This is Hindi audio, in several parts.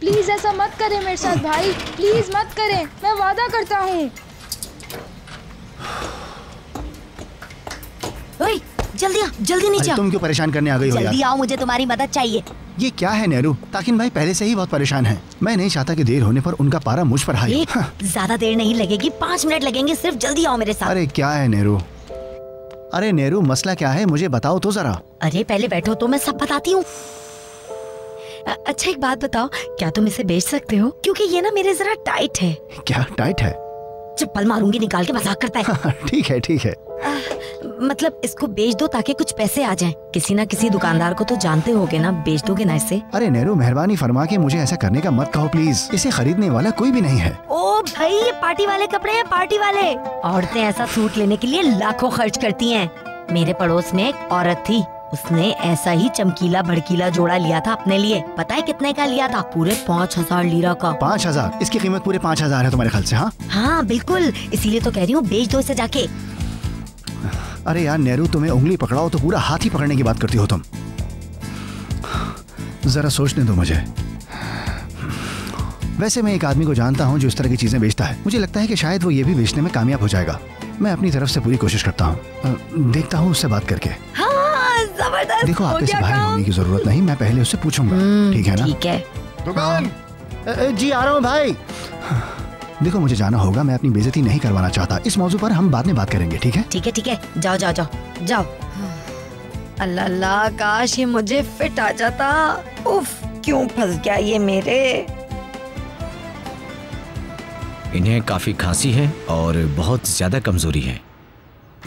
प्लीज ऐसा मत करें मेरे साथ भाई, प्लीज मत करें, मैं वादा करता हूँ। ओए, जल्दी नीचे आओ। तुम क्यों परेशान करने आ गई हो यार? जल्दी आओ, मुझे तुम्हारी मदद चाहिए। ये क्या है नेहरू? ताकिन भाई पहले से ही बहुत परेशान है। मैं नहीं चाहता कि देर होने पर उनका पारा मुझ पर हाई। ज्यादा देर नहीं लगेगी, 5 मिनट लगेंगे सिर्फ, जल्दी आओ मेरे साथ। अरे क्या है नेहरू? अरे नेहरू, मसला क्या है मुझे बताओ तो जरा। अरे पहले बैठो तो मैं सब बताती हूँ। अच्छा एक बात बताओ, क्या तुम इसे बेच सकते हो? क्योंकि ये ना मेरे जरा टाइट है। क्या टाइट है? चप्पल मारूंगी निकाल के, मजाक करता है। ठीक है। मतलब इसको बेच दो ताकि कुछ पैसे आ जाएं। किसी ना किसी दुकानदार को तो जानते होगे ना, बेच दोगे ना इसे? अरे नेहरू, मेहरबानी फरमा के मुझे ऐसा करने का मत कहो प्लीज। इसे खरीदने वाला कोई भी नहीं है। ओ भाई, ये पार्टी वाले कपड़े हैं, पार्टी वाले। औरतें ऐसा सूट लेने के लिए लाखों खर्च करती हैं। मेरे पड़ोस में एक औरत थी, उसने ऐसा ही चमकीला भड़कीला जोड़ा लिया था अपने लिए। पता है कितने का लिया था? पूरे 5000 लीरा का। 5000? इसकी कीमत पूरे 5000 है तुम्हारे ख्याल से? हाँ बिल्कुल, इसीलिए तो कह रही हूँ बेच दो इसे जाके। अरे यार नेहरू, तुम्हें उंगली पकड़ाओ तो पूरा हाथ ही पकड़ने की बात करती हो तुम। जरा सोचने दो मुझे। वैसे मैं एक आदमी को जानता हूँ जो इस तरह की चीजें बेचता है। मुझे लगता है कि शायद वो ये भी बेचने में कामयाब हो जाएगा। मैं अपनी तरफ से पूरी कोशिश करता हूँ, देखता हूँ उससे बात करके। हाँ, जबरदस्त। देखो आपके से बाहर होने की जरूरत नहीं, मैं पहले उससे पूछूंगा। ठीक है ना? ठीक है। दुकान जी आ रहा हूँ भाई। देखो मुझे जाना होगा, मैं अपनी बेइज्जती नहीं करवाना चाहता। इस मौजू पर हम बाद में बात करेंगे, ठीक है? ठीक है, जाओ। अल्लाह अल्लाह, काश ये मुझे फिट आ जाता। उफ, क्यों फंस गया ये मेरे। इन्हें काफी खांसी है और बहुत ज्यादा कमजोरी है।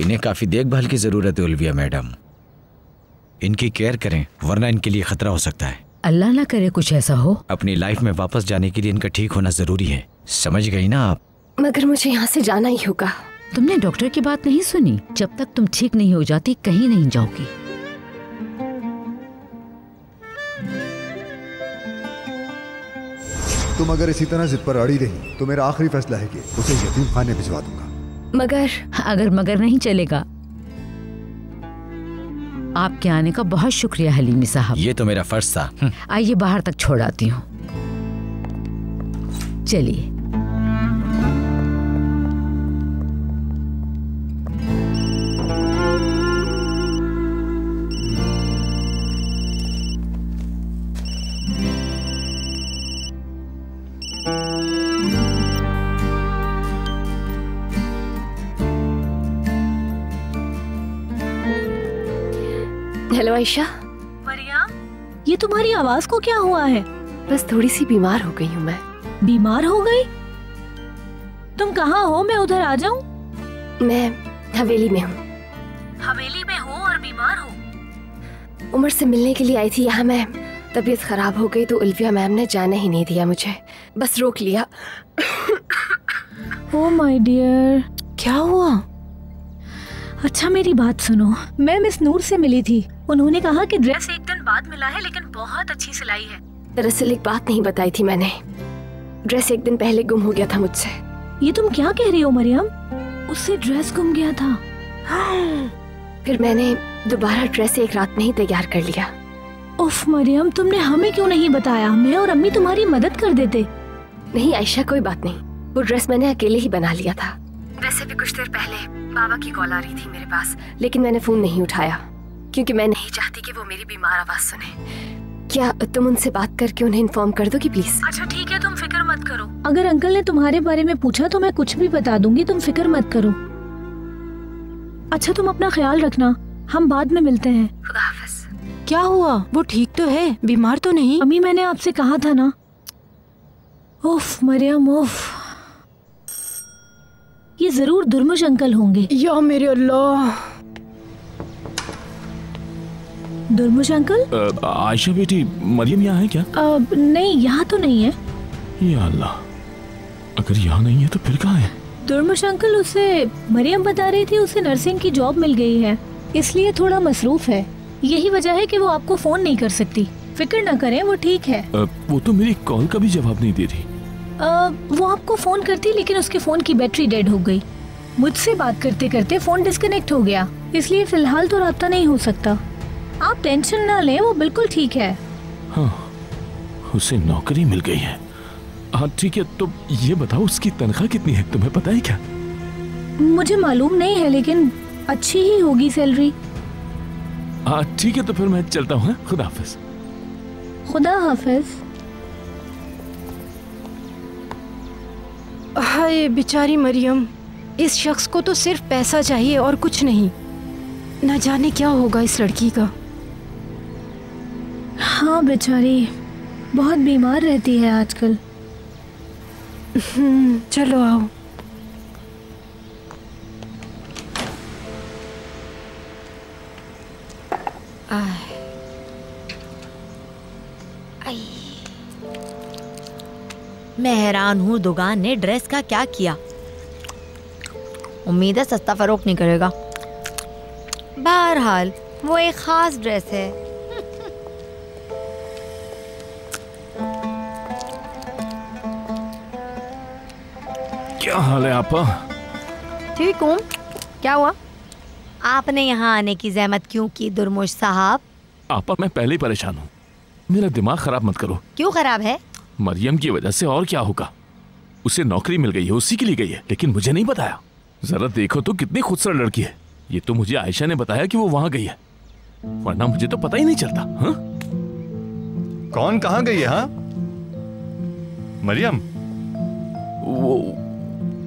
इन्हें काफी देखभाल की जरूरत है ओलिविया मैडम। इनकी केयर करें वरना इनके लिए खतरा हो सकता है। अल्लाह ना करे कुछ ऐसा हो। अपनी लाइफ में वापस जाने के लिए इनका ठीक होना जरूरी है, समझ गई ना आप? मगर मुझे यहाँ से जाना ही होगा। तुमने डॉक्टर की बात नहीं सुनी? जब तक तुम ठीक नहीं हो जाती कहीं नहीं जाओगी। तुम अगर इसी तरह जिद पर अड़ी रही तो मेरा आखिरी फैसला है कि उसे यतीम खाने भिजवा दूंगा। मगर नहीं चलेगा। आपके आने का बहुत शुक्रिया हलीमी साहब। ये तो मेरा फर्ज था। आइए बाहर तक छोड़ आती हूँ। चलिए। हेलो आयशा। मरियम, ये तुम्हारी आवाज को क्या हुआ है? बस थोड़ी सी बीमार हो गई हूँ मैं। बीमार हो गई? तुम कहाँ हो, मैं उधर आ जाऊँ? मैं हवेली में हूँ। हवेली में हो और बीमार हो? उमर से मिलने के लिए आई थी यहाँ मैं। तबीयत खराब हो गई तो उल्फिया मैम ने जाने ही नहीं दिया मुझे, बस रोक लिया। ओह माय डियर, क्या हुआ? अच्छा मेरी बात सुनो, मैं मिस नूर से मिली थी। उन्होंने कहा कि ड्रेस एक दिन बाद मिला है लेकिन बहुत अच्छी सिलाई है। दरअसल एक बात नहीं बताई थी मैंने, ड्रेस एक दिन पहले गुम हो गया था मुझसे। ये तुम क्या कह रही हो मरियम? उससे ड्रेस गुम गया था? फिर मैंने दोबारा ड्रेस एक रात में ही तैयार कर लिया। उफ मरियम, तुमने हमें क्यों नहीं बताया? मैं और अम्मी तुम्हारी मदद कर देते। नहीं आयशा, कोई बात नहीं, वो ड्रेस मैंने अकेले ही बना लिया था। वैसे भी कुछ देर पहले बाबा की कॉल आ रही थी मेरे पास, लेकिन मैंने फोन नहीं उठाया क्योंकि मैं नहीं चाहती कि वो मेरी बीमार आवाज सुने। क्या तुम उनसे बात करके उन्हें इन्फॉर्म कर दोगी प्लीज? अच्छा ठीक है, तुम फिक्र मत करो। अगर अंकल ने तुम्हारे बारे में पूछा तो मैं कुछ भी बता दूंगी, तुम फिक्र मत करो। अच्छा तुम अपना ख्याल रखना, हम बाद में मिलते हैं। खुदा हाफिज। क्या हुआ? वो ठीक तो है, बीमार तो नहीं? अम्मी मैंने आपसे कहा था ना। उफ मरियम उफ, ये जरूर दुर्मुश अंकल होंगे। या मेरे अल्लाह। दुर्मुश अंकल? आयशा बेटी, मरियम यहाँ है क्या? नहीं, यहाँ तो नहीं है। या अल्लाह, अगर यहाँ नहीं है तो फिर कहाँ है? दुर्मुश अंकल, उसे मरियम बता रही थी उसे नर्सिंग की जॉब मिल गई है, इसलिए थोड़ा मसरूफ है। यही वजह है कि वो आपको फोन नहीं कर सकती। फिक्र न करें, वो ठीक है। वो तो मेरी कॉल का भी जवाब नहीं दे रही। वो आपको फोन करती लेकिन उसके फोन की बैटरी डेड हो गई। मुझसे बात करते करते फोन डिस्कनेक्ट हो गया, इसलिए फिलहाल तो राब्ता नहीं हो सकता। आप टेंशन ना लें, वो बिल्कुल ठीक है। हाँ, उसे नौकरी मिल गई है। हाँ ठीक है, तो ये बताओ उसकी तनख्वाह कितनी है, तुम्हें पता है क्या? मुझे मालूम नहीं है, लेकिन अच्छी ही होगी सैलरी। हाँ ठीक है, तो फिर मैं चलता हूँ। खुदा हाफिज। खुदा हाफिज। हाय बेचारी मरियम, इस शख्स को तो सिर्फ पैसा चाहिए और कुछ नहीं। न जाने क्या होगा इस लड़की का। हाँ बेचारी बहुत बीमार रहती है आजकल। चलो आओ। मैं हैरान हूँ दुकान ने ड्रेस का क्या किया। उम्मीद है सस्ता फरोख्त नहीं करेगा। बहरहाल वो एक खास ड्रेस है। क्या हाल है आपा? ठीक हूँ। क्या हुआ? आपने यहाँ आने की जहमत क्यों की दुर्मुश साहब? आपा मैं पहले ही परेशान हूँ, मेरा दिमाग खराब मत करो। क्यों खराब है? मरियम की वजह से और क्या होगा। उसे नौकरी मिल गई है, उसी के लिए गई है, लेकिन मुझे नहीं बताया। जरा देखो तो कितनी खूबसूरत लड़की है। ये तो मुझे आयशा ने बताया कि वो वहां गई है, वरना मुझे तो पता ही नहीं चलता। हाँ? कौन कहाँ गई है? हाँ मरियम?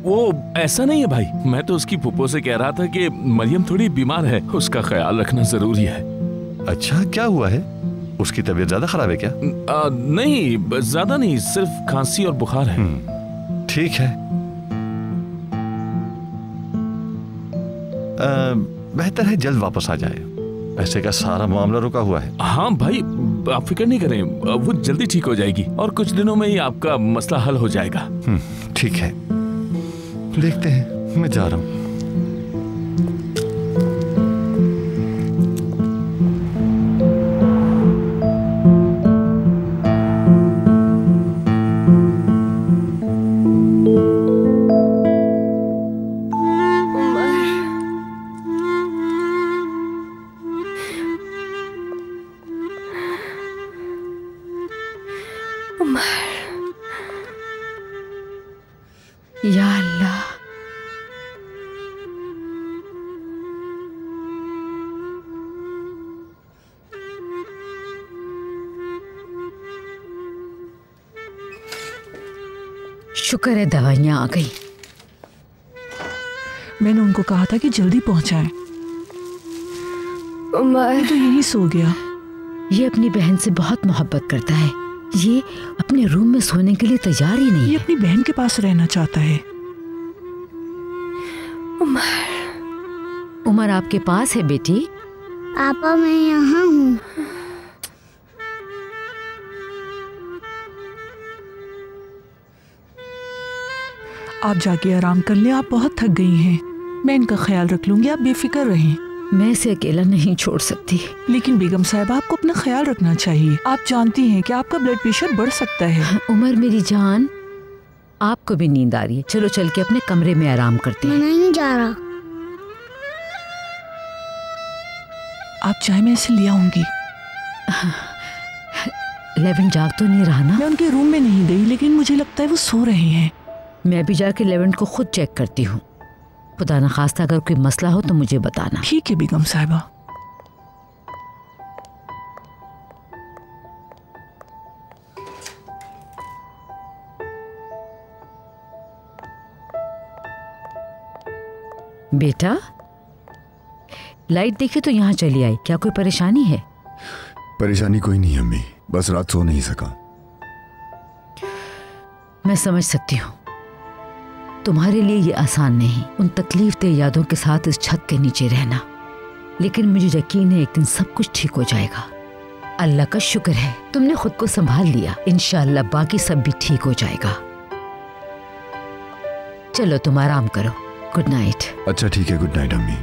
वो ऐसा नहीं है भाई, मैं तो उसकी फूफो से कह रहा था कि मरियम थोड़ी बीमार है, उसका ख्याल रखना जरूरी है। अच्छा क्या हुआ है? उसकी तबीयत ज्यादा खराब है क्या? नहीं ज्यादा नहीं, सिर्फ खांसी और बुखार है। ठीक है, बेहतर है जल्द वापस आ जाए। पैसे का सारा मामला रुका हुआ है। हाँ भाई आप फिक्र नहीं करें, वो जल्दी ठीक हो जाएगी और कुछ दिनों में ही आपका मसला हल हो जाएगा। ठीक है, देखते हैं, मैं जा रहा हूँ। या अल्लाह, शुक्र है दवाइयाँ आ गई। मैंने उनको कहा था कि जल्दी पहुंचाएं। उमर तो यही सो गया। ये अपनी बहन से बहुत मोहब्बत करता है। ये अपने रूम में सोने के लिए तैयार ही नहीं। ये अपनी बहन के पास रहना चाहता है। उमर आपके पास है बेटी? पापा मैं यहाँ हूँ। आप जाके आराम कर ले, आप बहुत थक गई हैं। मैं इनका ख्याल रख लूंगी, आप बेफिक्र रहें। मैं इसे अकेला नहीं छोड़ सकती। लेकिन बेगम साहिबा आपको अपना ख्याल रखना चाहिए। आप जानती हैं कि आपका ब्लड प्रेशर बढ़ सकता है। उमर मेरी जान, आपको भी नींद आ रही है, चलो चल के अपने कमरे में आराम करते हैं। मैं नहीं जा रहा। आप चाहे मैं इसे ले आऊंगी। लेवन जाग तो नहीं रहा ना? मैं उनके रूम में नहीं गई, लेकिन मुझे लगता है वो सो रहे हैं। मैं भी जाके लेवन को खुद चेक करती हूँ। खुदा न खास्ता अगर कोई मसला हो तो मुझे बताना। ठीक है बेगम साहिबा। बेटा लाइट देखी तो यहाँ चली आई, क्या कोई परेशानी है? परेशानी कोई नहीं अम्मी, बस रात सो नहीं सका। मैं समझ सकती हूँ, तुम्हारे लिए ये आसान नहीं, उन तकलीफ दे यादों के साथ इस छत के नीचे रहना। लेकिन मुझे यकीन है एक दिन सब कुछ ठीक हो जाएगा। अल्लाह का शुक्र है तुमने खुद को संभाल लिया। इंशाअल्लाह बाकी सब भी ठीक हो जाएगा। चलो तुम आराम करो। Good night. अच्छा ठीक है, गुड नाइट अम्मी।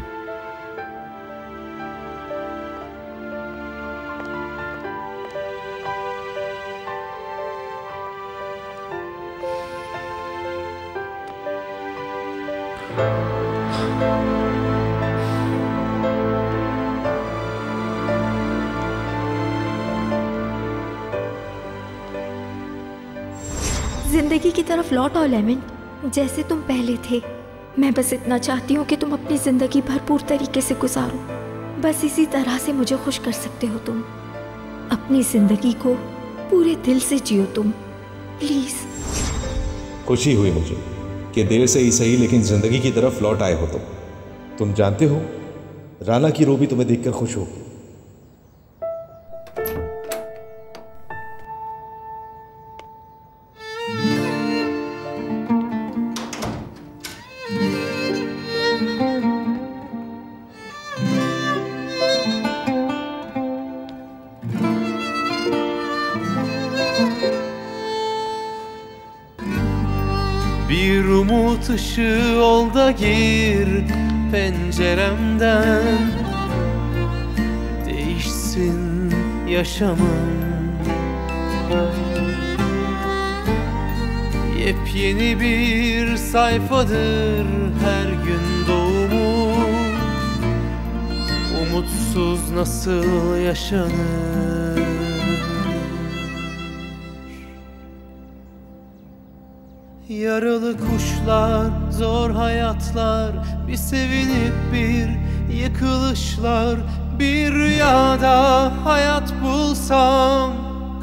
जिंदगी की तरफ लौट आओ लेमन, जैसे तुम पहले थे। मैं बस इतना चाहती हूँ कि तुम अपनी जिंदगी भरपूर तरीके से गुजारो। बस इसी तरह से मुझे खुश कर सकते हो तुम। अपनी जिंदगी को पूरे दिल से जियो तुम, प्लीज। खुशी हुई मुझे कि देर से ही सही लेकिन जिंदगी की तरफ लौट आए हो तुम जानते हो, राना की रूह भी तुम्हें देखकर खुश होगी। Bir umut ışığı ol da gir penceremden, değişsin yaşamım. Yepyeni bir sayfadır her gün doğumum. Umutsuz nasıl yaşanır? Yaralı kuşlar, zor hayatlar, bir sevinip bir yıkılışlar. Bir rüyada hayat bulsam,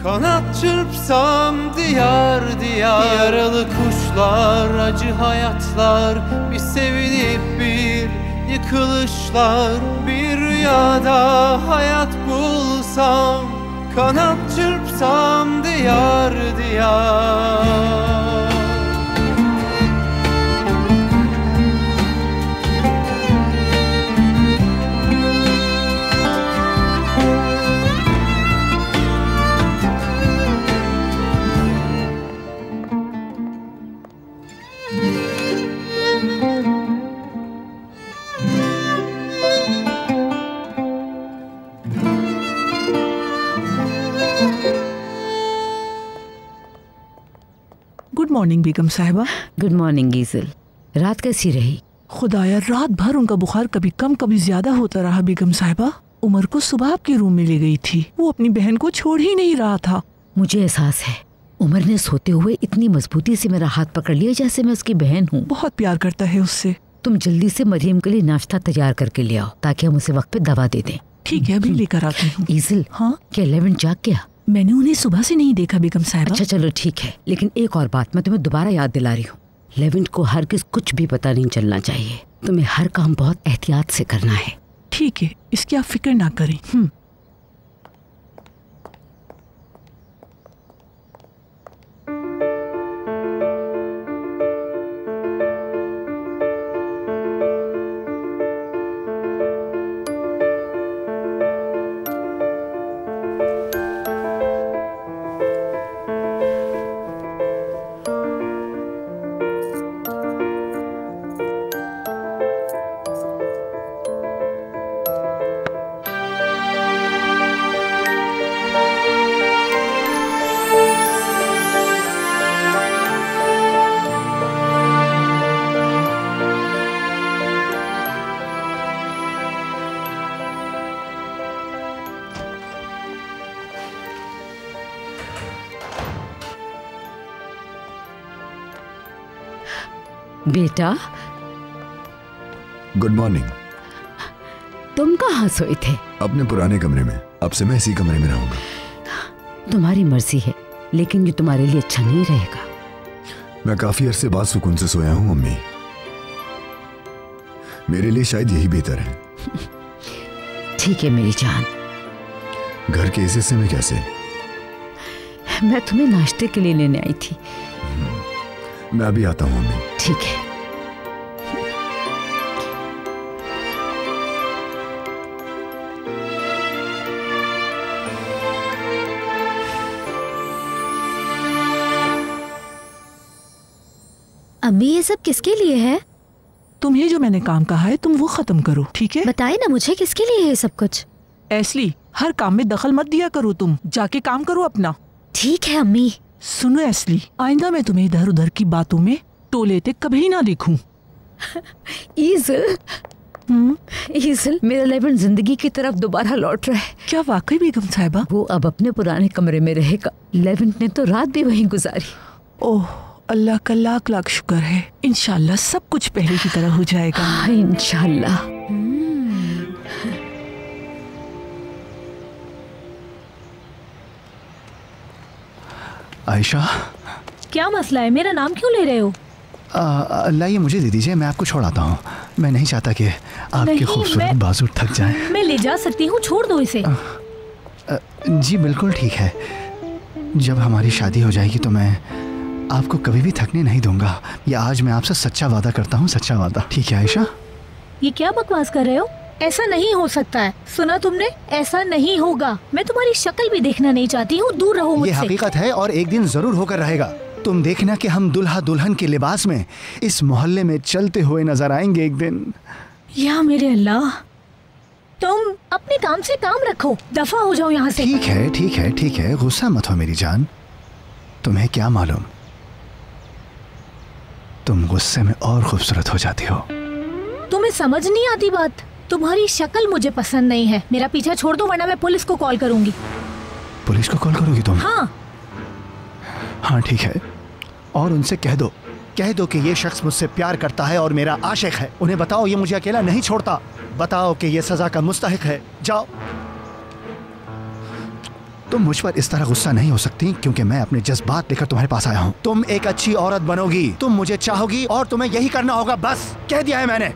kanat çırpsam diyar diyar. Yaralı kuşlar, acı hayatlar, bir sevinip bir yıkılışlar. Bir rüyada hayat bulsam, kanat çırpsam diyar diyar. Good morning बेगम साहिबा। गुड मॉर्निंग गीजल, रात कैसी रही? खुदाया, रात भर उनका बुखार कभी कम कभी ज्यादा होता रहा बेगम साहिबा। उमर को सुबह आपके रूम में ले गई थी, वो अपनी बहन को छोड़ ही नहीं रहा था। मुझे एहसास है उमर ने सोते हुए इतनी मजबूती से मेरा हाथ पकड़ लिया जैसे मैं उसकी बहन हूँ। बहुत प्यार करता है उससे। तुम जल्दी से मरियम के लिए नाश्ता तैयार करके ले आओ ताकि हम उसे वक्त पे दवा दे दें। ठीक है, अभी लेकर आती हूँ। ईजल, हाँ क्या लेवन जाग गया? मैंने उन्हें सुबह से नहीं देखा बेगम साहिबा। अच्छा चलो ठीक है, लेकिन एक और बात मैं तुम्हें दोबारा याद दिला रही हूँ, लेवेंट को हरगिज़ कुछ भी पता नहीं चलना चाहिए। तुम्हें हर काम बहुत एहतियात से करना है। ठीक है, इसकी आप फिक्र ना करें। बेटा, गुड मॉर्निंग। तुम कहाँ सोए थे? अपने पुराने कमरे में। अब से मैं इसी कमरे में रहूंगा। तुम्हारी मर्जी है, लेकिन ये तुम्हारे लिए अच्छा नहीं रहेगा। मैं काफी अरसे बाद सुकून से सोया हूँ मम्मी। मेरे लिए शायद यही बेहतर है। ठीक है मेरी जान। घर के इस हिस्से में कैसे? मैं तुम्हें नाश्ते के लिए लेने आई थी। मैं अभी आता हूँ मम्मी। ठीक है। अम्मी, ये सब किसके लिए है? तुम्हें जो मैंने काम कहा है तुम वो खत्म करो, ठीक है? बताए ना मुझे किसके लिए है सब कुछ। एस्ली, हर काम में दखल मत दिया करो, तुम जाके काम करो अपना। ठीक है अम्मी। सुनो एस्ली, आइंदा मैं तुम्हें इधर उधर की बातों में टोलेते कभी ना देखूं। ईज़ल, ईज़ल, मेरा लेवन जिंदगी की तरफ दोबारा लौट रहा है। क्या वाकई बेगम साहिबा? वो अब अपने पुराने कमरे में रहेगा। लेवन ने तो रात भी वहीं गुजारी। ओह, अल्लाह का लाख लाख शुक्र है। इंशाल्लाह सब कुछ पहले की तरह हो जाएगा। हाँ, इंशाल्लाह। आयशा, क्या मसला है? मेरा नाम क्यों ले रहे हो? लाइए मुझे दे दीजिए, मैं आपको छोड़ आता हूँ। मैं नहीं चाहता कि आपके खूबसूरत बाजू थक जाएं। मैं ले जा सकती हूँ, छोड़ दो इसे। जी बिल्कुल ठीक है। जब हमारी शादी हो जाएगी तो मैं आपको कभी भी थकने नहीं दूंगा। ये आज मैं आपसे सच्चा वादा करता हूँ, सच्चा वादा। ठीक है आयशा? ये क्या बकवास कर रहे हो? ऐसा नहीं हो सकता है। सुना तुमने? ऐसा नहीं होगा। मैं तुम्हारी शक्ल भी देखना नहीं चाहती हूँ, दूर रहो मुझसे। ये हकीकत है और एक दिन जरूर होकर रहेगा। तुम देखना कि हम दुल्हा दुल्हन के लिबास में इस मोहल्ले में चलते हुए नजर आएंगे एक दिन। या मेरे अल्लाह, तुम अपने काम से काम रखो, दफा हो जाओ यहाँ से। ठीक है ठीक है ठीक है, गुस्सा मत हो मेरी जान। तुम्हें क्या मालूम, तुम गुस्से में और खूबसूरत हो जाती हो। तुम्हें समझ नहीं आती बात? तुम्हारी शक्ल मुझे पसंद नहीं है। मेरा पीछा छोड़ दो वरना मैं पुलिस को कॉल करूंगी। पुलिस को कॉल करोगी तुम? हाँ हाँ ठीक है, और उनसे कह दो कि ये शख्स मुझसे प्यार करता है और मेरा आशिक है। उन्हें बताओ ये मुझे अकेला नहीं छोड़ता। बताओ कि ये सजा का मुस्तहिक है। जाओ। तुम मुझ पर इस तरह गुस्सा नहीं हो सकती क्योंकि मैं अपने जज्बात लेकर तुम्हारे पास आया हूँ। तुम एक अच्छी औरत बनोगी, तुम मुझे चाहोगी और तुम्हें यही करना होगा। बस कह दिया है मैंने,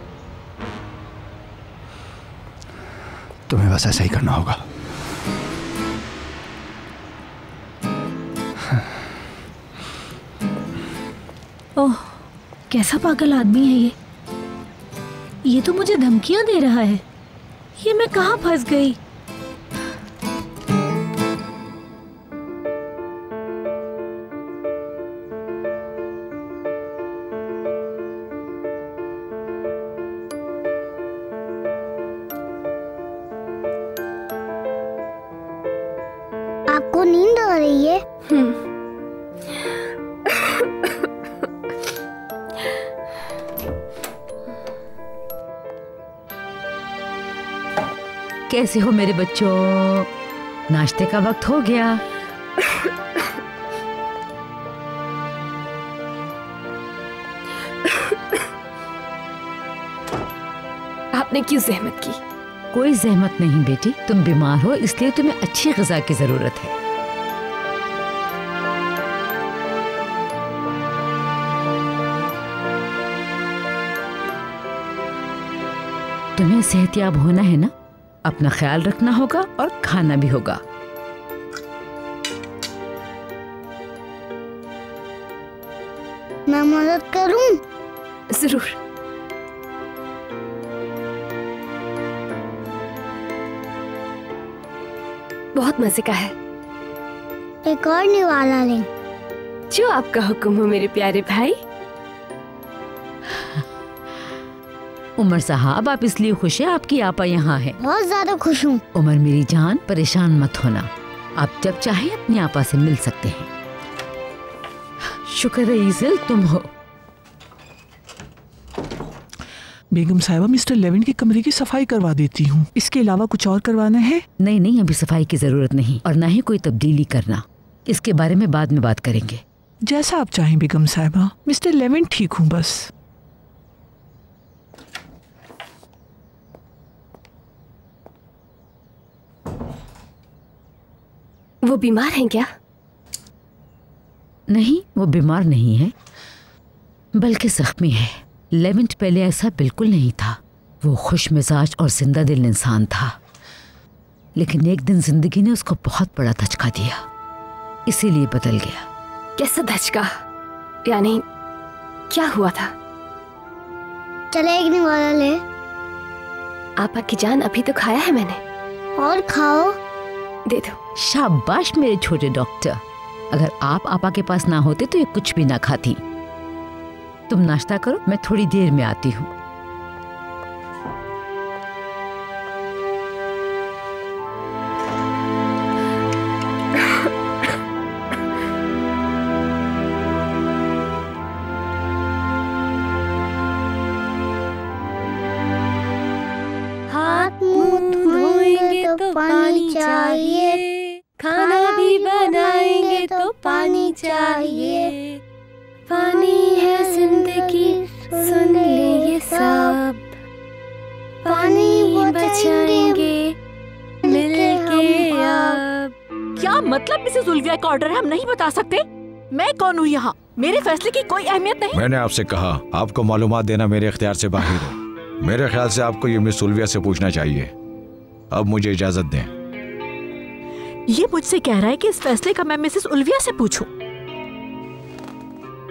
तुम्हें बस ऐसा ही करना होगा। ओह, कैसा पागल आदमी है ये तो मुझे धमकियां दे रहा है। ये मैं कहाँ फंस गई? आपको नींद आ रही है? कैसे हो मेरे बच्चों? नाश्ते का वक्त हो गया। आपने क्यों जहमत की? कोई जहमत नहीं बेटी, तुम बीमार हो इसलिए तुम्हें अच्छी ग़िज़ा की जरूरत है। तुम्हें सेहतियाब होना है ना, अपना ख्याल रखना होगा और खाना भी होगा। मैं मदद करूं? जरूर। बहुत मजे का है। एक और निवाला लें। जो आपका हुक्म हो मेरे प्यारे भाई। उमर साहब, आप इसलिए खुश हैं आपकी आपा यहाँ है? बहुत ज्यादा खुश हूँ। उमर मेरी जान, परेशान मत होना। आप जब चाहे अपनी आपा से मिल सकते हैं। शुक्र है ईज़िल तुम हो। बेगम साहिबा, मिस्टर लेविन के कमरे की सफाई करवा देती हूँ। इसके अलावा कुछ और करवाना है? नहीं नहीं, अभी सफाई की जरूरत नहीं और ना ही कोई तब्दीली करना। इसके बारे में बाद में बात करेंगे। जैसा आप चाहें बेगम साहिबा। मिस्टर लेविन ठीक हूँ बस। वो बीमार हैं क्या? नहीं, वो बीमार नहीं है, बल्कि जख्मी है। लेविंट पहले ऐसा बिल्कुल नहीं था। वो खुश मिजाज और जिंदा दिल इंसान था, लेकिन एक दिन जिंदगी ने उसको बहुत बड़ा धचका दिया, इसीलिए बदल गया। कैसा धचका? यानी क्या हुआ था? चले एक निवाला ले। आपा की जान, अभी तो खाया है मैंने। और खाओ। दे दो। शाबाश मेरे छोटे डॉक्टर। अगर आप आपा के पास ना होते तो ये कुछ भी ना खाती। तुम नाश्ता करो, मैं थोड़ी देर में आती हूँ। हाथ मुंह धोएंगे तो पानी चाहिए, खाना भी बनाएंगे तो पानी चाहिए, जिंदगी सुन ले ये सब, पानी बचाएंगे मिलके अब। क्या मतलब मिसेस उल्विया का ऑर्डर है, हम नहीं बता सकते? मैं कौन हूँ यहाँ? मेरे फैसले की कोई अहमियत नहीं। मैंने आपसे कहा आपको मालूमात देना मेरे इख्तियार से बाहर है। मेरे ख्याल से आपको ये मिस उल्विया से पूछना चाहिए। अब मुझे इजाजत दें। ये मुझसे कह रहा है कि इस फैसले का मैं मिसेस उल्विया से पूछूं।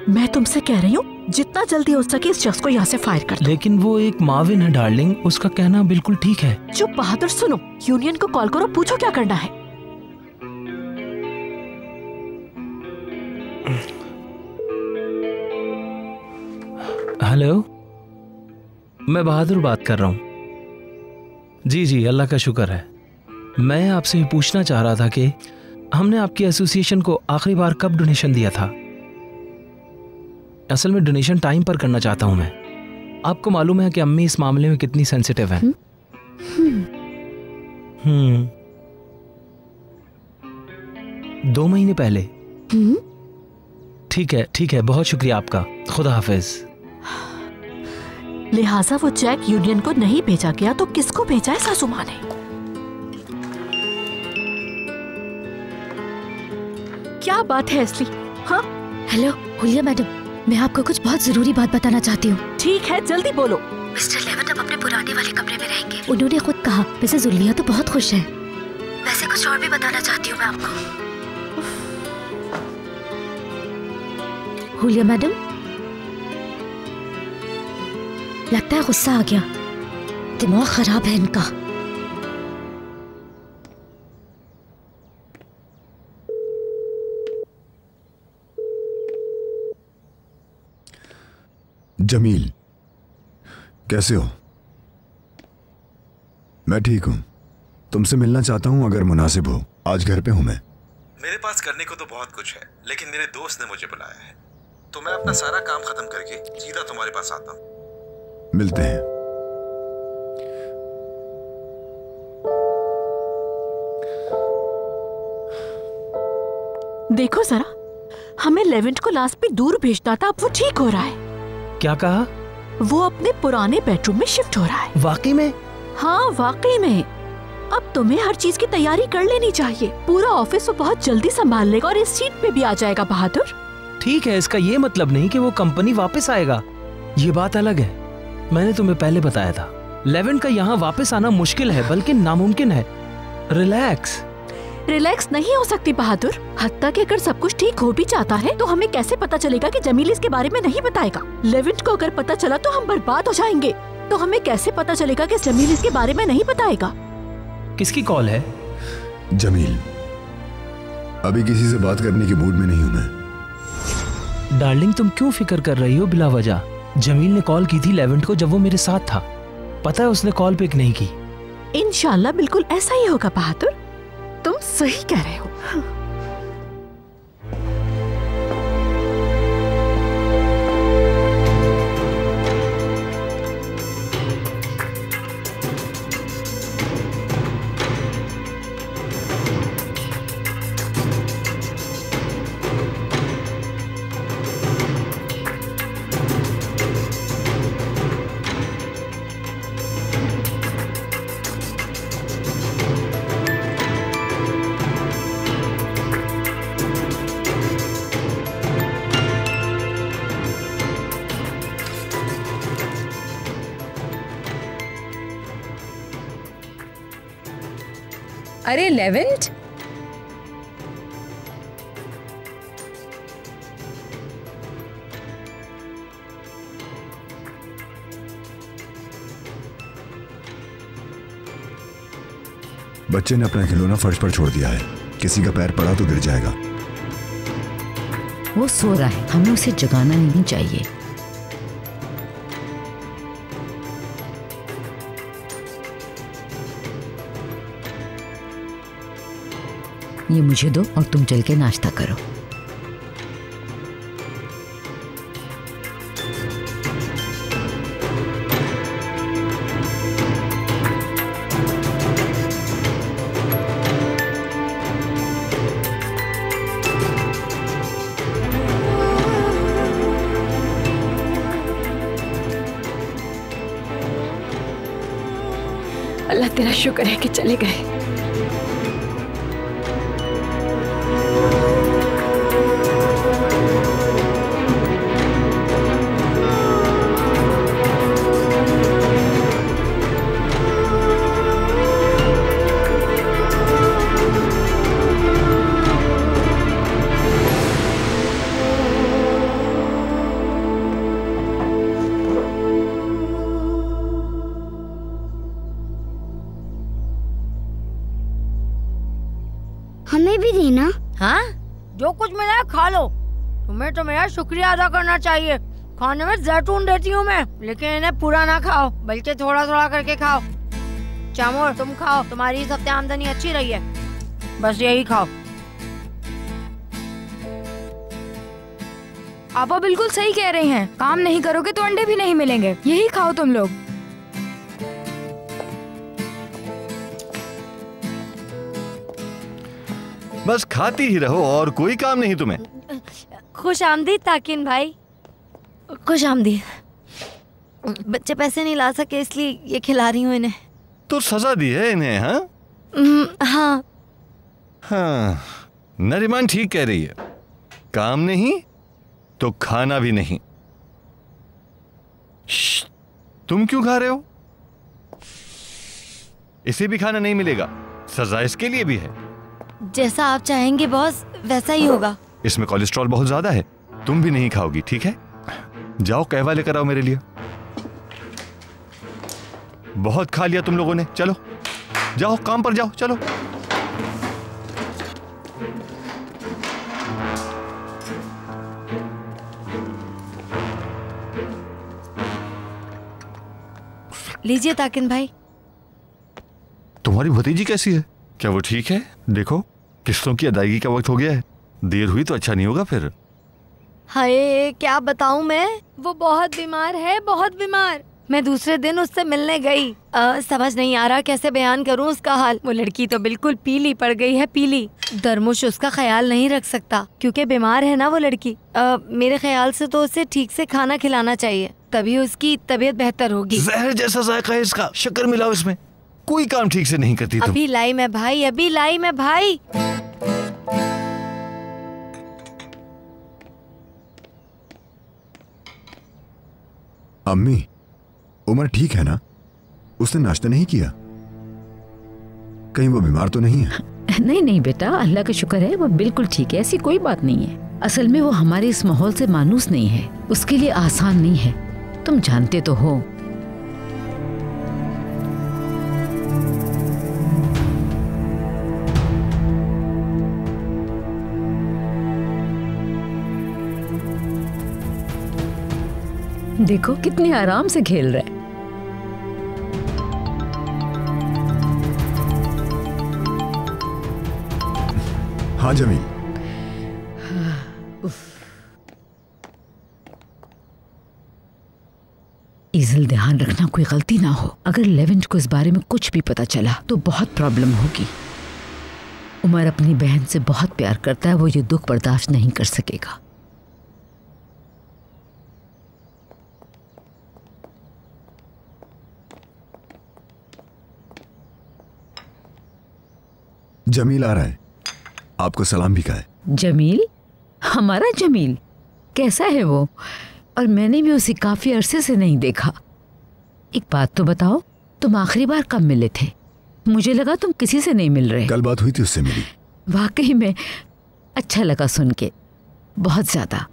मैं तुमसे कह रही हूँ जितना जल्दी हो सके इस शख्स को यहाँ से फायर कर दो। लेकिन वो एक माविन है डार्लिंग, उसका कहना बिल्कुल ठीक है। चुप बहादुर, सुनो, यूनियन को कॉल करो, पूछो क्या करना है। हेलो, मैं बहादुर बात कर रहा हूँ। जी जी, अल्लाह का शुक्र है। मैं आपसे ये पूछना चाह रहा था कि हमने आपकी एसोसिएशन को आखिरी बार कब डोनेशन दिया था? असल में डोनेशन टाइम पर करना चाहता हूं मैं। आपको मालूम है कि अम्मी इस मामले में कितनी सेंसिटिव हैं। हम्म 2 महीने पहले। ठीक है, बहुत शुक्रिया आपका। खुदा हाफिज। लिहाजा वो चेक यूनियन को नहीं भेजा गया तो किसको भेजा है सासू माँ ने? क्या बात है असली? हाँ हेलो हुलिया मैडम, मैं आपको कुछ बहुत जरूरी बात बताना चाहती हूँ। ठीक है, जल्दी बोलो। मिस्टर लेविन अब अपने पुराने वाले कमरे में रहेंगे। उन्होंने खुद कहा। मिसेस उल्विया तो बहुत खुश है। वैसे कुछ और भी बताना चाहती हूँ मैं आपको। हुलिया मैडम, लगता है गुस्सा आ गया, दिमाग खराब है इनका। जमील, कैसे हो? मैं ठीक हूं। तुमसे मिलना चाहता हूं अगर मुनासिब हो। आज घर पे हूं मैं। मेरे पास करने को तो बहुत कुछ है, लेकिन मेरे दोस्त ने मुझे बुलाया है, तो मैं अपना सारा काम खत्म करके सीधा तुम्हारे पास आता हूं। मिलते हैं। देखो जरा, हमें लेवेंट को लास्ट पे दूर भेजना था, अब वो ठीक हो रहा है। क्या कहा? वो अपने पुराने बेडरूम में शिफ्ट हो रहा है। वाकई में? हाँ वाकई में। अब तुम्हें हर चीज की तैयारी कर लेनी चाहिए। पूरा ऑफिस वो बहुत जल्दी संभाल लेगा और इस सीट पे भी आ जाएगा बहादुर। ठीक है, इसका ये मतलब नहीं कि वो कंपनी वापस आएगा, ये बात अलग है। मैंने तुम्हें पहले बताया था, लेवेंट का यहाँ वापस आना मुश्किल है, बल्कि नामुमकिन है। रिलैक्स नहीं हो सकती बहादुर। हत्ता कि अगर सब कुछ ठीक हो भी जाता है तो हमें कैसे पता चलेगा कि जमील इसके बारे में नहीं बताएगा? लेवेंट को अगर पता चला तो हम बर्बाद हो जाएंगे। तो हमें कैसे पता चलेगा कि जमील इसके बारे में नहीं बताएगा? किसकी कॉल है? जमील, अभी किसी से बात करने की मूड में नहीं हूं मैं। डार्लिंग, तुम क्यों फिक्र कर रही हो बिला वजह? जमील ने कॉल की थी लेवेंट को जब वो मेरे साथ था। पता है उसने कॉल पिक नहीं की। इंशाल्लाह बिल्कुल ऐसा ही होगा बहादुर, तुम सही कह रहे हो। अरे लेवेंट, बच्चे ने अपना खिलौना फर्श पर छोड़ दिया है। किसी का पैर पड़ा तो गिर जाएगा। वो सो रहा है, हमें उसे जगाना नहीं चाहिए। ये मुझे दो और तुम चल के नाश्ता करो। तेरा शुक्र है कि चले गए। हमें भी देना। हाँ, जो कुछ मिला है खा लो। तुम्हें तो मेरा शुक्रिया अदा करना चाहिए। खाने में जैतून देती हूँ मैं, लेकिन इन्हें पूरा ना खाओ, बल्कि थोड़ा थोड़ा करके खाओ। चामोर तुम खाओ, तुम्हारी इस हफ्ते आमदनी अच्छी रही है, बस यही खाओ। आपा बिल्कुल सही कह रहे हैं, काम नहीं करोगे तो अंडे भी नहीं मिलेंगे। यही खाओ तुम लोग। बस खाती ही रहो और कोई काम नहीं तुम्हें। खुश आमदीद ताकिन भाई, खुश आमदीद। बच्चे पैसे नहीं ला सके इसलिए ये खिला रही हूँ इन्हें। तो सजा दी है इन्हें? हाँ हाँ हाँ, नरिमान ठीक कह रही है, काम नहीं तो खाना भी नहीं। तुम क्यों खा रहे हो? इसे भी खाना नहीं मिलेगा, सजा इसके लिए भी है। जैसा आप चाहेंगे बॉस, वैसा ही होगा। इसमें कोलेस्ट्रॉल बहुत ज्यादा है, तुम भी नहीं खाओगी, ठीक है? जाओ कहवा लेकर आओ मेरे लिए। बहुत खा लिया तुम लोगों ने, चलो जाओ काम पर जाओ, चलो। लीजिए ताकिन भाई। तुम्हारी भतीजी कैसी है? क्या वो ठीक है? देखो किस्तों की अदायगी का वक्त हो गया है, देर हुई तो अच्छा नहीं होगा फिर। हाय क्या बताऊं मैं, वो बहुत बीमार है, बहुत बीमार। मैं दूसरे दिन उससे मिलने गई, समझ नहीं आ रहा कैसे बयान करूं उसका हाल। वो लड़की तो बिल्कुल पीली पड़ गई है, पीली। दरमुश उसका ख्याल नहीं रख सकता क्योंकि बीमार है ना वो लड़की। मेरे ख्याल से तो उसे ठीक से खाना खिलाना चाहिए, तभी उसकी तबीयत बेहतर होगी। जहर जैसा जायका है इसका, शक्कर मिलाओ इसमें। कोई काम ठीक से नहीं करती तुम। अभी लाई मैं भाई, अभी लाई मैं भाई। अम्मी, उमर ठीक है ना? उसने नाश्ता नहीं किया? कहीं वो बीमार तो नहीं है? नहीं नहीं बेटा, अल्लाह का शुक्र है, वो बिल्कुल ठीक है, ऐसी कोई बात नहीं है। असल में वो हमारे इस माहौल से मानूस नहीं है, उसके लिए आसान नहीं है, तुम जानते तो हो। देखो कितने आराम से खेल रहे हैं। हाँ जमील। ईज़ल ध्यान रखना कोई गलती ना हो। अगर लेवेंट को इस बारे में कुछ भी पता चला तो बहुत प्रॉब्लम होगी। उमर अपनी बहन से बहुत प्यार करता है, वो ये दुख बर्दाश्त नहीं कर सकेगा। जमील आ रहा है, आपको सलाम भी कहा है। जमील? हमारा जमील? कैसा है वो? और मैंने भी उसे काफी अरसे से नहीं देखा। एक बात तो बताओ, तुम आखिरी बार कब मिले थे? मुझे लगा तुम किसी से नहीं मिल रहे। कल बात हुई थी उससे मेरी। वाकई में अच्छा लगा सुन के, बहुत ज्यादा।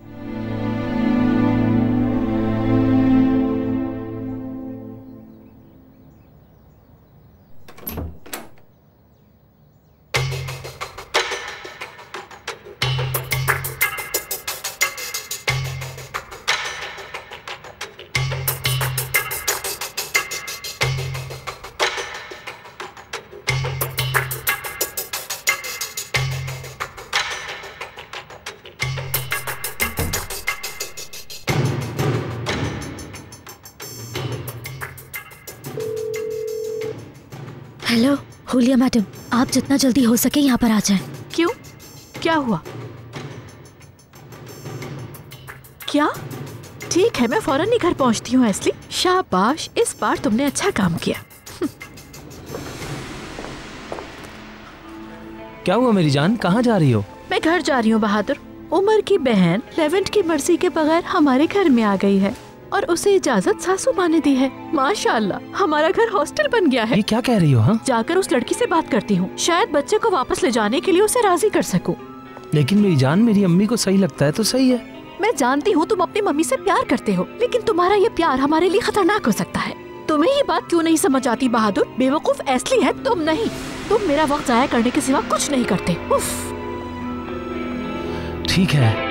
हेलो हुलिया मैडम, आप जितना जल्दी हो सके यहाँ पर आ जाएं। क्यों? क्या हुआ? क्या? ठीक है, मैं फौरन ही घर पहुँचती हूँ एस्ली। शाबाश, इस बार तुमने अच्छा काम किया। क्या हुआ मेरी जान, कहाँ जा रही हो? मैं घर जा रही हूँ बहादुर। उमर की बहन लेवेंट की मर्जी के बगैर हमारे घर में आ गई है और उसे इजाजत सासू माँ ने दी है। माशाल्लाह, हमारा घर हॉस्टल बन गया है। ये क्या कह रही हो? हाँ, जाकर उस लड़की से बात करती हूँ, शायद बच्चे को वापस ले जाने के लिए उसे राजी कर सकूं। लेकिन मेरी जान, मेरी अम्मी को सही लगता है तो सही है। मैं जानती हूँ तुम अपनी मम्मी से प्यार करते हो, लेकिन तुम्हारा ये प्यार हमारे लिए खतरनाक हो सकता है। तुम्हें ये बात क्यों नहीं समझ आती बहादुर? बेवकूफ एस्ली है तुम नहीं। तुम मेरा वक्त जाया करने के सिवा कुछ नहीं करते। उफ। ठीक है,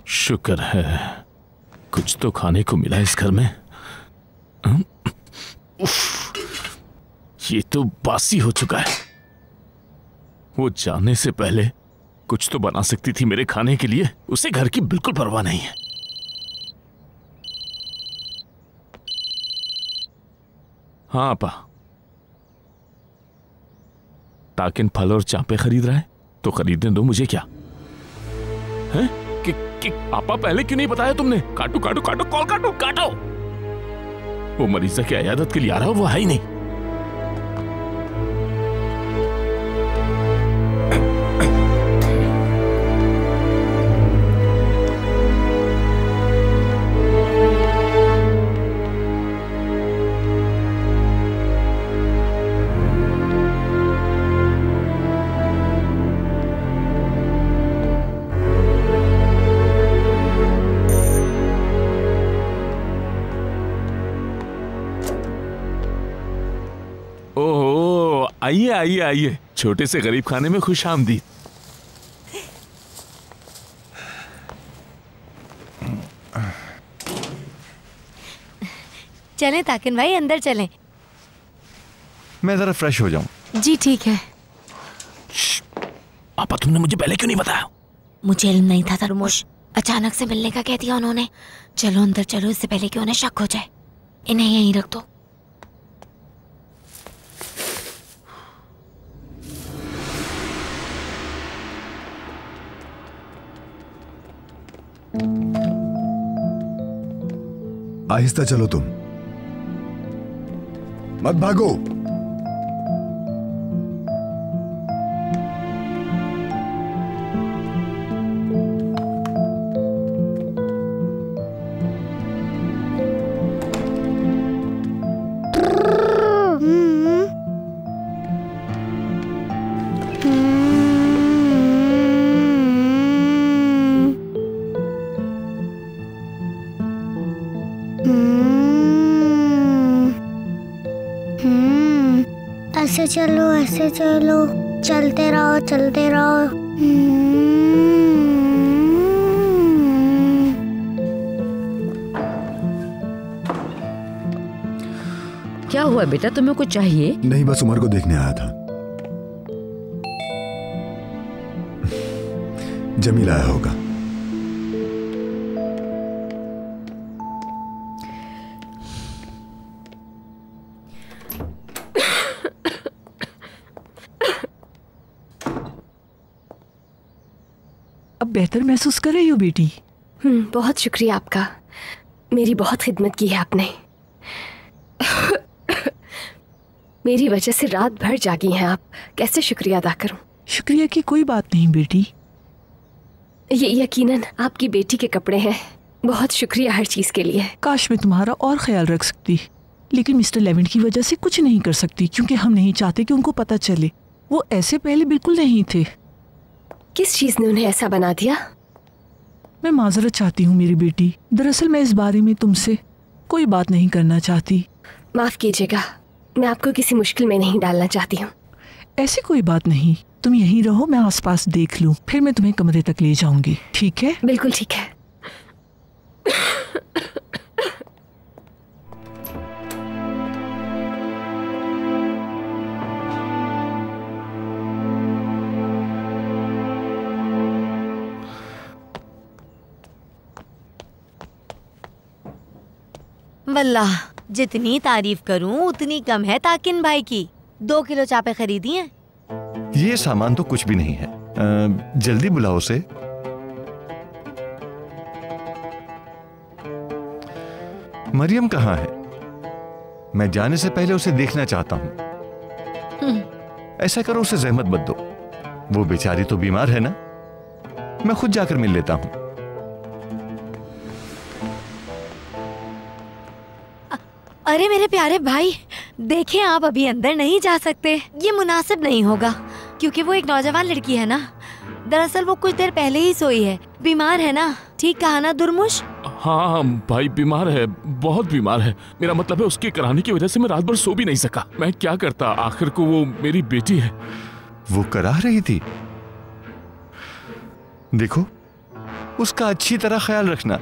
शुक्र है कुछ तो खाने को मिला इस घर में। उफ, ये तो बासी हो चुका है। वो जाने से पहले कुछ तो बना सकती थी मेरे खाने के लिए। उसे घर की बिल्कुल परवाह नहीं है। हाँ आपा, ताकिन फल और चापे खरीद रहा है तो खरीदने दो, मुझे क्या है? कि आपा पहले क्यों नहीं बताया तुमने? काटो काटो काटो, कॉल काटो काटो। वो मरीजा की इयादत के लिए आ रहा है, वो है ही नहीं। आइए आइए आइए, छोटे से गरीब खाने में खुश आमदीद। चलें ताकिन भाई, अंदर चलें। मैं जरा फ्रेश हो जाऊं। जी ठीक है। आपा तुमने मुझे पहले क्यों नहीं बताया? मुझे इल्म नहीं था तरमुश, अचानक से मिलने का कह दिया उन्होंने। चलो अंदर चलो, इससे पहले कि उन्हें शक हो जाए। इन्हें यहीं रख दो। आहिस्ता चलो, तुम मत भागो। ऐसे चलो, ऐसे चलो, चलते रहो, चलते रहो। क्या हुआ बेटा, तुम्हें कुछ चाहिए? नहीं, बस उमर को देखने आया था। जमील आया होगा। अब बेहतर महसूस कर रही हो बेटी? बहुत शुक्रिया आपका, मेरी बहुत खिदमत की है आपने। मेरी वजह से रात भर जागी हैं आप, कैसे शुक्रिया अदा करूं? शुक्रिया की कोई बात नहीं बेटी। ये यकीनन आपकी बेटी के कपड़े हैं, बहुत शुक्रिया हर चीज के लिए। काश मैं तुम्हारा और ख्याल रख सकती, लेकिन मिस्टर लेवेंट की वजह से कुछ नहीं कर सकती, क्योंकि हम नहीं चाहते कि उनको पता चले। वो ऐसे पहले बिल्कुल नहीं थे। किस चीज ने उन्हें ऐसा बना दिया? मैं माजरत चाहती हूँ मेरी बेटी। दरअसल मैं इस बारे में तुमसे कोई बात नहीं करना चाहती। माफ कीजिएगा, मैं आपको किसी मुश्किल में नहीं डालना चाहती हूँ। ऐसी कोई बात नहीं, तुम यहीं रहो, मैं आसपास देख लूँ, फिर मैं तुम्हें कमरे तक ले जाऊंगी। ठीक है? बिल्कुल ठीक है। वल्लाह, जितनी तारीफ करूं उतनी कम है ताकिन भाई की। 2 किलो चापे खरीदी हैं। ये सामान तो कुछ भी नहीं है। जल्दी बुलाओ उसे। मरियम कहाँ है? मैं जाने से पहले उसे देखना चाहता हूँ। ऐसा करो, उसे जहमत मत दो। वो बेचारी तो बीमार है ना, मैं खुद जाकर मिल लेता हूँ। अरे मेरे प्यारे भाई, देखें आप अभी अंदर नहीं जा सकते, ये मुनासिब नहीं होगा, क्योंकि वो एक नौजवान लड़की है ना। दरअसल वो कुछ देर पहले ही सोई है, बीमार है ना। ठीक कहा ना दुर्मुश? हाँ भाई, बीमार है, बहुत बीमार है। मेरा मतलब है उसके कराने की वजह से मैं रात भर सो भी नहीं सका। मैं क्या करता, आखिर को वो मेरी बेटी है। वो करा रही थी। देखो, उसका अच्छी तरह ख्याल रखना।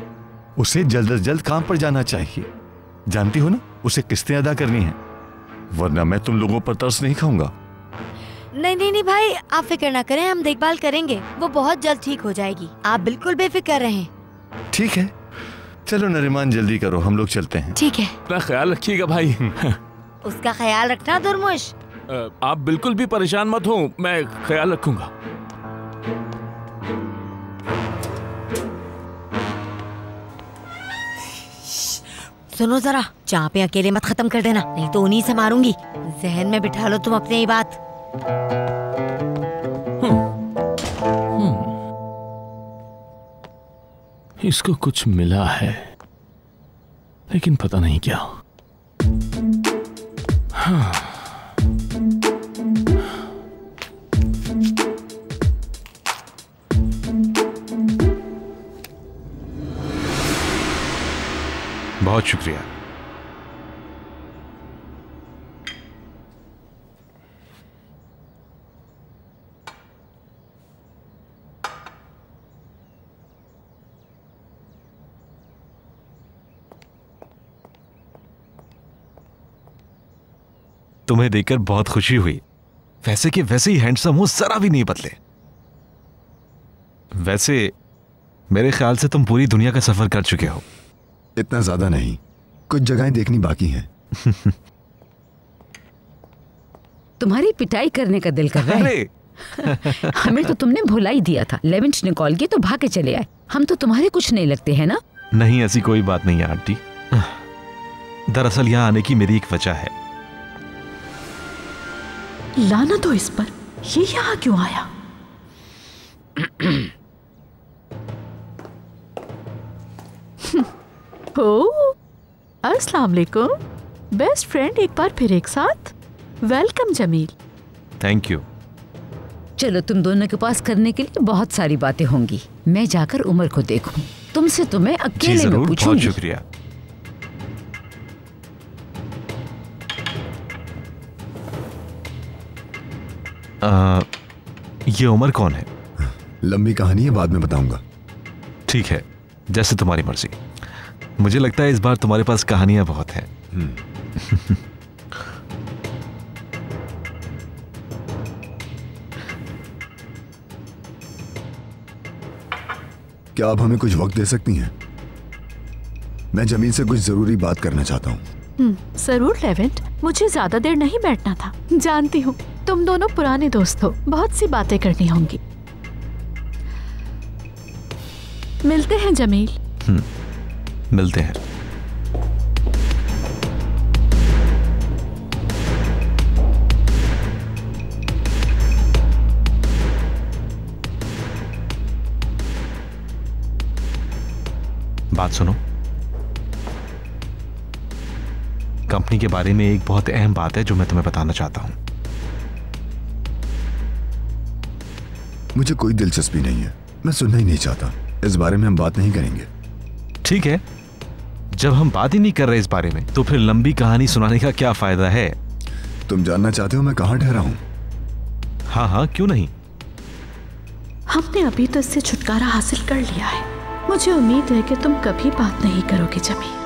उसे जल्द से जल्द काम पर जाना चाहिए। जानती हो ना, उसे किस्तें अदा करनी है, वरना मैं तुम लोगों पर तरस नहीं खाऊंगा। नहीं नहीं नहीं भाई, आप फिक्र ना करें, हम देखभाल करेंगे। वो बहुत जल्द ठीक हो जाएगी, आप बिल्कुल बेफिक्र रहें। ठीक है, चलो नरिमान, जल्दी करो, हम लोग चलते हैं। ठीक है। अपना ख्याल रखिएगा भाई। उसका ख्याल रखना दुर्मुश। आप बिल्कुल भी परेशान मत हो, मैं ख्याल रखूंगा। सुनो जरा, चापे अकेले मत खत्म कर देना, नहीं तो उन्हीं से मारूंगी। जहन में बिठा लो तुम अपनी ही बात। इसको कुछ मिला है, लेकिन पता नहीं क्या। हाँ। बहुत शुक्रिया। तुम्हें देखकर बहुत खुशी हुई। वैसे के वैसे ही हैंडसम हो, जरा भी नहीं बदले। वैसे मेरे ख्याल से तुम पूरी दुनिया का सफर कर चुके हो। इतना ज्यादा नहीं, कुछ जगहें देखनी बाकी हैं। तुम्हारी पिटाई करने का दिल कर रहा है। हमें तो तुमने भुला ही दिया था। लेवेंट ने कॉल की तो भागे चले आए। हम तो तुम्हारे कुछ नहीं लगते हैं ना? नहीं, ऐसी कोई बात नहीं है आंटी। दरअसल यहाँ आने की मेरी एक वजह है। लाना तो इस पर, ये यहाँ क्यों आया? ओ, अस्सलाम वालेकुम। बेस्ट फ्रेंड एक बार फिर एक साथ। वेलकम जमील। Thank you. चलो, तुम दोनों के पास करने के लिए बहुत सारी बातें होंगी। मैं जाकर उमर को देखूं, तुमसे तो मैं अकेले में पूछूंगी। बहुत शुक्रिया। ये उमर कौन है? लंबी कहानी है, बाद में बताऊंगा। ठीक है, जैसे तुम्हारी मर्जी। मुझे लगता है इस बार तुम्हारे पास कहानियां बहुत हैं। क्या आप हमें कुछ वक्त दे सकती हैं? मैं जमील से कुछ जरूरी बात करना चाहता हूँ। जरूर लेवेंट, मुझे ज्यादा देर नहीं बैठना था। जानती हूँ तुम दोनों पुराने दोस्त हो, बहुत सी बातें करनी होंगी। मिलते हैं जमील। मिलते हैं। बात सुनो, कंपनी के बारे में एक बहुत अहम बात है जो मैं तुम्हें बताना चाहता हूं। मुझे कोई दिलचस्पी नहीं है, मैं सुनना ही नहीं चाहता। इस बारे में हम बात नहीं करेंगे। ठीक है, जब हम बात ही नहीं कर रहे इस बारे में, तो फिर लंबी कहानी सुनाने का क्या फायदा है? तुम जानना चाहते हो मैं कहाँ ठहरा हूं? हाँ हाँ, क्यों नहीं। हमने अभी तो इससे छुटकारा हासिल कर लिया है। मुझे उम्मीद है कि तुम कभी बात नहीं करोगे जमील।